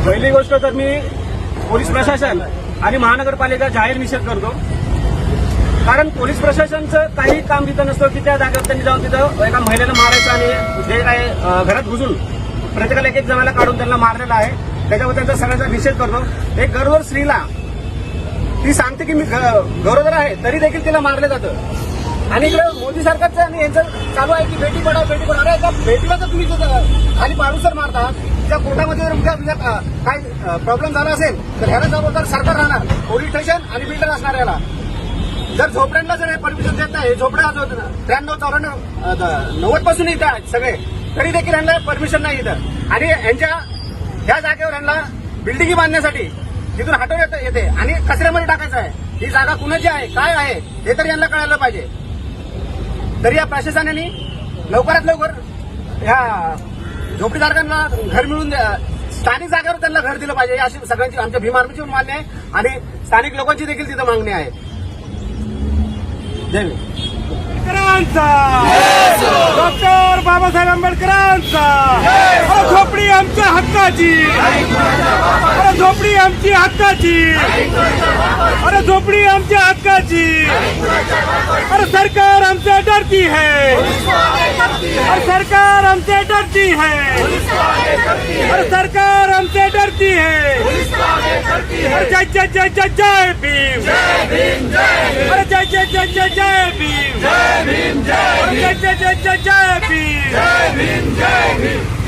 पहिली गोष्ट तर मी पोलीस प्रशासन आणि महानगरपालिका जाहीर निषेध करतो. कारण पोलीस प्रशासनचं काही काम तिथं नसतं की त्या जागेवर त्यांनी जाऊन तिथं एका महिलेला मारायचं आणि जे काय घरात घुसून प्रत्येकाला एक जणाला काढून त्यांना मारलेलं आहे. त्याच्यावर त्यांचा सगळ्यांचा निषेध करतो. एक गरोदर स्त्रीला ती सांगते की मी गरोदर आहे तरी देखील तिला मारलं जातं. आणि इकडे मोदी सरकारचं आणि यांचं चालू आहे की बेटी पढाओ बेटी पढाओ. अरे एका बेटीला जर तुम्ही खाली पाडूसर मारता, त्या पोटामध्ये जर काय प्रॉब्लेम झाला असेल तर ह्याला जबाबदार सरकार राहणार, पोलीस स्टेशन आणि बिल्डर असणार. याला जर झोपड्यांना जर परमिशन देत नाही, झोपड्या 93, 90 पासून इथं आहेत सगळे, तरी देखील यांना परमिशन नाही इथं. आणि यांच्या ह्या जागेवर यांना बिल्डिंगी बांधण्यासाठी तिथून हटवण्यात येते आणि कचऱ्यामध्ये टाकायचं आहे. ही जागा कुणाची आहे काय आहे हे तर यांना कळायला पाहिजे. तरी या प्रशासनाने लवकरात लवकर ह्या झोपडीधारकांना घर मिळून स्थानिक जागेवर त्यांना घर दिलं पाहिजे, अशी सगळ्यांची आमच्या भीम आर्मीची मागणी आहे आणि स्थानिक लोकांची देखील तिथं मागणी आहे. जय भीम. डॉक्टर बाबासाहेब आंबेडकरांचा. अरे झोपडी आमच्या हक्काची, अरे झोपडी आमची हक्काची, अरे झोपडी आमच्या हक्काची. अरे सरकार हमसे डरती है, अरे सरकार हमसे डरती है, अरे सरकार हमसे डरती है. अरे जय जय जय जय जय भीम, अरे जय जय जय जय जय भीम, जय भीम, जय जय जय जय जय भीम, जय भीम, जय भीम.